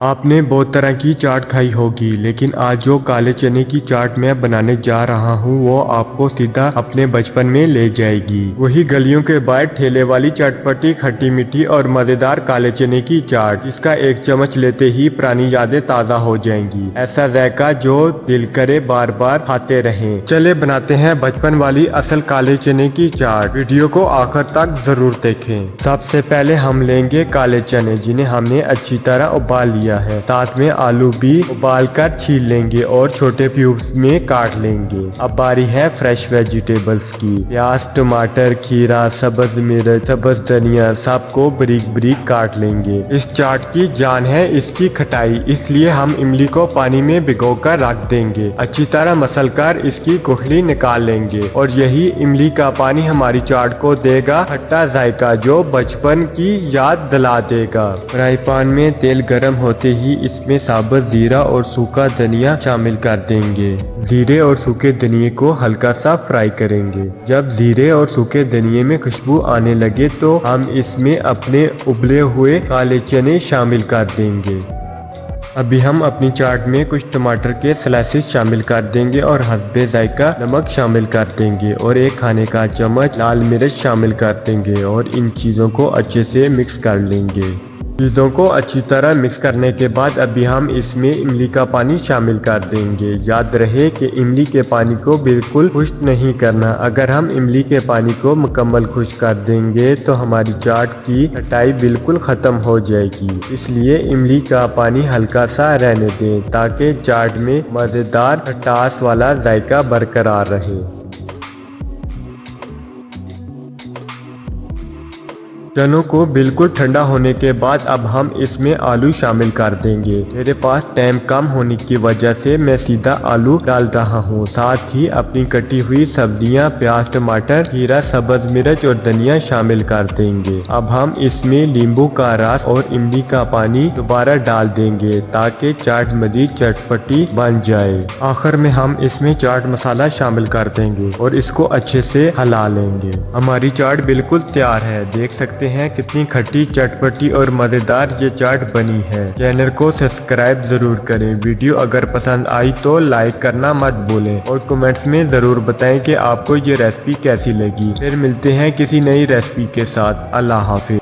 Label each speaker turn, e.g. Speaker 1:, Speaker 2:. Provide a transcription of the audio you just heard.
Speaker 1: आपने बहुत तरह की चाट खाई होगी, लेकिन आज जो काले चने की चाट मैं बनाने जा रहा हूँ वो आपको सीधा अपने बचपन में ले जाएगी। वही गलियों के बाहर ठेले वाली चटपटी खट्टी मीठी और मजेदार काले चने की चाट, जिसका एक चम्मच लेते ही पुरानी यादें ताज़ा हो जाएंगी। ऐसा जायका जो दिल करे बार बार खाते रहें। चले बनाते हैं बचपन वाली असल काले चने की चाट। वीडियो को आखिर तक जरूर देखें। सबसे पहले हम लेंगे काले चने, जिन्हें हमने अच्छी तरह उबाल लिया है। साथ में आलू भी उबाल कर छील लेंगे और छोटे क्यूब्स में काट लेंगे। अब बारी है फ्रेश वेजिटेबल्स की। प्याज, टमाटर, खीरा, सब्ज मिर्च, सब्ज धनिया, सबको बारीक बारीक काट लेंगे। इस चाट की जान है इसकी खटाई, इसलिए हम इमली को पानी में भिगो कर रख देंगे। अच्छी तरह मसल कर इसकी गुठली निकाल लेंगे और यही इमली का पानी हमारी चाट को देगा खट्टा जायका, जो बचपन की याद दिला देगा। फ्राई पैन में तेल गर्म होते ही इसमें साबुत जीरा और सूखा धनिया शामिल कर देंगे। जीरे और सूखे धनिये को हल्का सा फ्राई करेंगे। जब जीरे और सूखे धनिये में खुशबू आने लगे तो हम इसमें अपने उबले हुए काले चने शामिल कर देंगे। अभी हम अपनी चाट में कुछ टमाटर के स्लाइसेस शामिल कर देंगे और हस्बे जायका नमक शामिल कर देंगे और एक खाने का चम्मच लाल मिर्च शामिल कर देंगे और इन चीज़ों को अच्छे से मिक्स कर लेंगे। चीज़ों को अच्छी तरह मिक्स करने के बाद अभी हम इसमें इमली का पानी शामिल कर देंगे। याद रहे कि इमली के पानी को बिल्कुल खुश्क नहीं करना। अगर हम इमली के पानी को मुकम्मल खुश्क कर देंगे तो हमारी चाट की खटाई बिल्कुल ख़त्म हो जाएगी। इसलिए इमली का पानी हल्का सा रहने दें ताकि चाट में मज़ेदार खटास वाला जायका बरकरार रहे। चनों को बिल्कुल ठंडा होने के बाद अब हम इसमें आलू शामिल कर देंगे। मेरे पास टाइम कम होने की वजह से मैं सीधा आलू डाल रहा हूँ। साथ ही अपनी कटी हुई सब्जियाँ प्याज, टमाटर, खीरा, सब्ज मिर्च और धनिया शामिल कर देंगे। अब हम इसमें नींबू का रस और इमली का पानी दोबारा डाल देंगे ताकि चाट मजीद चटपटी बन जाए। आखिर में हम इसमें चाट मसाला शामिल कर देंगे और इसको अच्छे से हिला लेंगे। हमारी चाट बिल्कुल तैयार है। देख सकते हैं कितनी खट्टी, चटपटी और मजेदार ये चाट बनी है। चैनल को सब्सक्राइब जरूर करें। वीडियो अगर पसंद आई तो लाइक करना मत भूलें और कमेंट्स में जरूर बताएं कि आपको ये रेसिपी कैसी लगी। फिर मिलते हैं किसी नई रेसिपी के साथ। अल्लाह हाफिज।